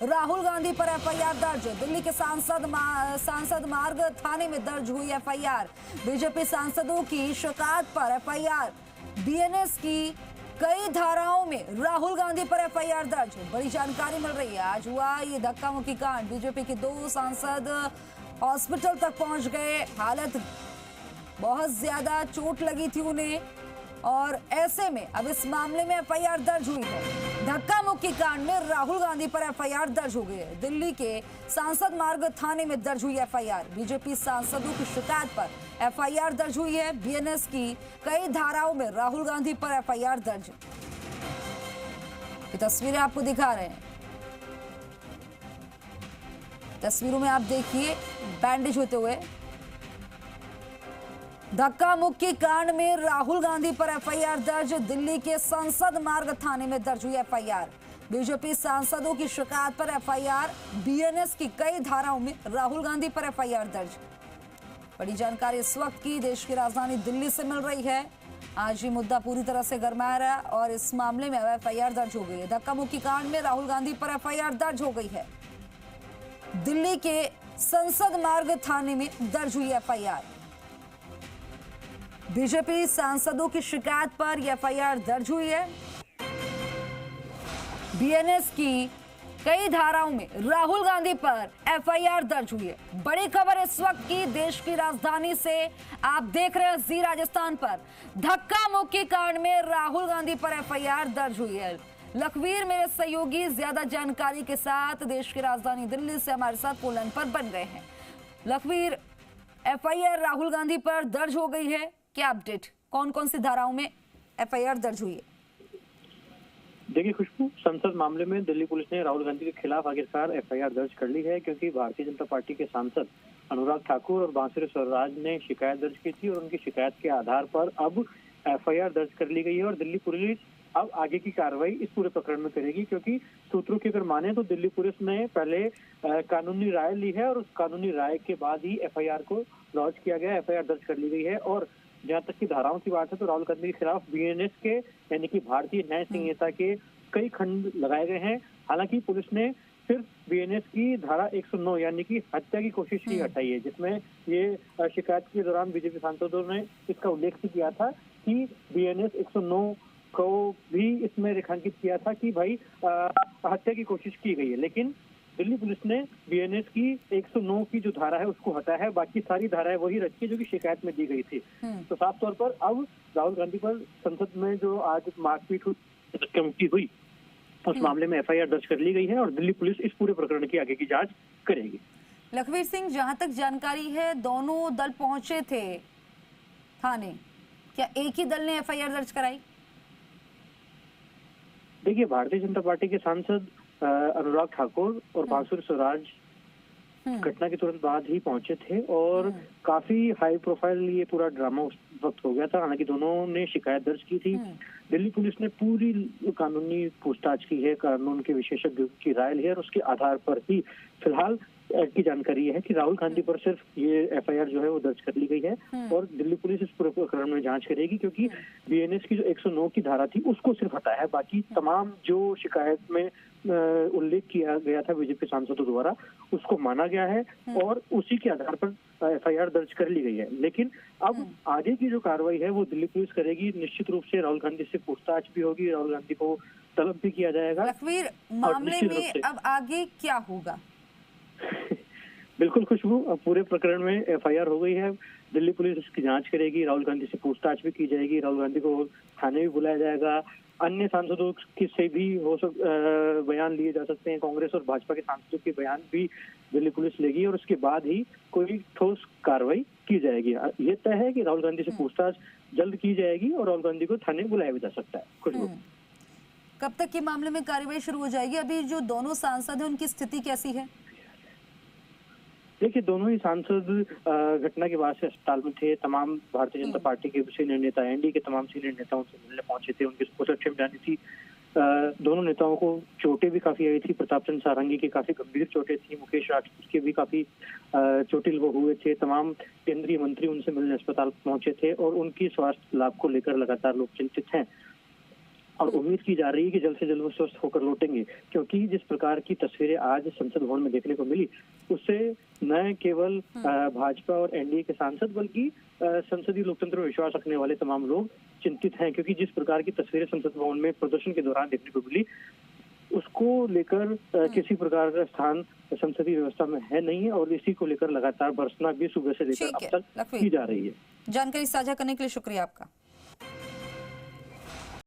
राहुल गांधी पर एफआईआर दर्ज। दिल्ली के सांसद मार्ग थाने में दर्ज हुई एफआईआर। बीजेपी सांसदों की शिकायत पर एफआईआर। बीएनएस की कई धाराओं में राहुल गांधी पर एफआईआर दर्ज। बड़ी जानकारी मिल रही है। आज हुआ ये धक्का मुक्की कांड। बीजेपी के 2 सांसद हॉस्पिटल तक पहुंच गए। हालत बहुत ज्यादा चोट लगी थी उन्हें, और ऐसे में अब इस मामले में एफआईआर दर्ज हुई है। धक्का मुक्की कांड में राहुल गांधी पर एफआईआर दर्ज हो गई है। दिल्ली के सांसद मार्ग थाने में दर्ज हुई एफआईआर। बीजेपी सांसदों की शिकायत पर एफआईआर दर्ज हुई है। बीएनएस की कई धाराओं में राहुल गांधी पर एफआईआर दर्ज। ये तस्वीरें आपको दिखा रहे हैं। तस्वीरों में आप देखिए बैंडेज होते हुए। धक्का मुक्की कांड में राहुल गांधी पर एफआईआर दर्ज। दिल्ली के संसद मार्ग थाने में दर्ज हुई एफआईआर। बीजेपी सांसदों की शिकायत पर एफआईआर। बीएनएस की कई धाराओं में राहुल गांधी पर एफआईआर दर्ज। बड़ी जानकारी इस वक्त की देश की राजधानी दिल्ली से मिल रही है। आज ये मुद्दा पूरी तरह से गरमाया रहा और इस मामले में एफआईआर दर्ज हो गई है। धक्का मुक्की कांड में राहुल गांधी पर एफआईआर दर्ज हो गई है। दिल्ली के संसद मार्ग थाने में दर्ज हुई एफआईआर। बीजेपी सांसदों की शिकायत पर यह एफआईआर दर्ज हुई है। बीएनएस की कई धाराओं में राहुल गांधी पर एफआईआर दर्ज हुई है। बड़ी खबर इस वक्त की देश की राजधानी से। आप देख रहे हैं जी राजस्थान पर। धक्का मुक्की कांड में राहुल गांधी पर एफआईआर दर्ज हुई है। लखवीर मेरे सहयोगी ज्यादा जानकारी के साथ देश की राजधानी दिल्ली से हमारे साथ फोन लाइन पर बन गए हैं। लखवीर, एफआईआर राहुल गांधी पर दर्ज हो गई है, क्या अपडेट? कौन कौन सी धाराओं में एफआईआर दर्ज हुई है? देखिए खुशबू, संसद मामले में दिल्ली पुलिस ने राहुल गांधी के खिलाफ आखिरकार एफआईआर दर्ज कर ली है, क्योंकि भारतीय जनता पार्टी के सांसद अनुराग ठाकुर और बांसुरी स्वराज ने शिकायत दर्ज की थी और उनकी शिकायत के आधार पर अब एफआईआर दर्ज कर ली गई है। और दिल्ली पुलिस अब आगे की कार्रवाई इस पूरे प्रकरण में करेगी, क्योंकि सूत्रों की अगर माने तो दिल्ली पुलिस ने पहले कानूनी राय ली है और उस कानूनी राय के बाद ही एफआईआर को लॉन्च किया गया। एफआईआर दर्ज कर ली गई है। और जहां तक की धाराओं की बात है तो राहुल गांधी के खिलाफ बीएनएस के यानी कि भारतीय न्याय संहिता के कई खंड लगाए गए हैं। हालांकि पुलिस ने सिर्फ बीएनएस की धारा 109 यानी कि हत्या की कोशिश की हटाई है, जिसमें ये शिकायत के दौरान बीजेपी सांसदों ने इसका उल्लेख भी किया था कि बीएनएस 109 को भी इसमें रेखांकित किया था कि भाई हत्या की कोशिश की गई है। लेकिन दिल्ली पुलिस ने बीएनएस की 109 की जो धारा है उसको हटाया है, बाकी सारी धाराएं वही रखी है जो कि शिकायत में दी गई थी। तो साफ तौर पर अब राहुल गांधी पर संसद में जो आज मारपीट हुई उस मामले में एफआईआर दर्ज कर ली गई है और दिल्ली पुलिस इस पूरे प्रकरण की आगे की जांच करेगी। लखवीर सिंह, जहां तक जानकारी है दोनों दल पहुंचे थे थाने, क्या एक ही दल ने एफआईआर दर्ज कराई? देखिए, भारतीय जनता पार्टी के सांसद अनुराग ठाकुर और बांसुरी स्वराज घटना के तुरंत बाद ही पहुंचे थे और काफी हाई प्रोफाइल ये पूरा ड्रामा उस वक्त हो गया था। हालांकि दोनों ने शिकायत दर्ज की थी। दिल्ली पुलिस ने पूरी कानूनी पूछताछ की है, कानून के विशेषज्ञों की राय ली है और उसके आधार पर ही फिलहाल की जानकारी है कि राहुल गांधी पर सिर्फ ये एफआईआर जो है वो दर्ज कर ली गई है और दिल्ली पुलिस इस पूरे प्रकरण में जांच करेगी, क्योंकि बीएनएस की जो 109 की धारा थी उसको सिर्फ हटाया है। बाकी तमाम जो शिकायत में उल्लेख किया गया था बीजेपी सांसदों द्वारा उसको माना गया है और उसी के आधार पर एफआईआर दर्ज कर ली गई है। लेकिन अब आगे की जो कार्रवाई है वो दिल्ली पुलिस करेगी। निश्चित रूप से राहुल गांधी से पूछताछ भी होगी, राहुल गांधी को तलब भी किया जाएगा। लखवीर, मामले में अब आगे क्या होगा? बिल्कुल खुशबू, अब पूरे प्रकरण में एफआईआर हो गई है। दिल्ली पुलिस इसकी जांच करेगी, राहुल गांधी से पूछताछ भी की जाएगी, राहुल गांधी को थाने भी बुलाया जाएगा। अन्य सांसदों की से भी बयान लिए जा सकते हैं। कांग्रेस और भाजपा के सांसदों के बयान भी दिल्ली पुलिस लेगी और उसके बाद ही कोई ठोस कार्रवाई की जाएगी। ये तय है कि राहुल गांधी से पूछताछ जल्द की जाएगी और राहुल गांधी को थाने बुलाया भी जा सकता है। खुशबू, कब तक के मामले में कार्रवाई शुरू हो जाएगी? अभी जो दोनों सांसद हैं उनकी स्थिति कैसी है? देखिए, दोनों ही सांसद घटना के बाद से अस्पताल में थे। तमाम भारतीय जनता पार्टी के सीनियर नेता, एनडीए के तमाम सीनियर नेताओं से मिलने पहुंचे थे, उनकी सुरक्षा में जानी थी। दोनों नेताओं को चोटें भी काफी आई थी। प्रताप चंद्र सारंगी की काफी गंभीर चोटें थी, मुकेश राजपूत के भी काफी चोटिल वो हुए थे। तमाम केंद्रीय मंत्री उनसे मिलने अस्पताल पहुंचे थे और उनकी स्वास्थ्य लाभ को लेकर लगातार लोग चिंतित हैं। और उम्मीद की जा रही है कि जल्द से जल्द वो स्वस्थ होकर लौटेंगे, क्योंकि जिस प्रकार की तस्वीरें आज संसद भवन में देखने को मिली, उससे न केवल भाजपा और एनडीए के सांसद बल्कि संसदीय लोकतंत्र में विश्वास रखने वाले तमाम लोग चिंतित हैं, क्योंकि जिस प्रकार की तस्वीरें संसद भवन में प्रदर्शन के दौरान देखने को मिली, उसको लेकर किसी प्रकार का स्थान संसदीय व्यवस्था में है नहीं है, और इसी को लेकर लगातार बरसना भी सुबह से लेकर अब तक की जा रही है। जानकारी साझा करने के लिए शुक्रिया आपका।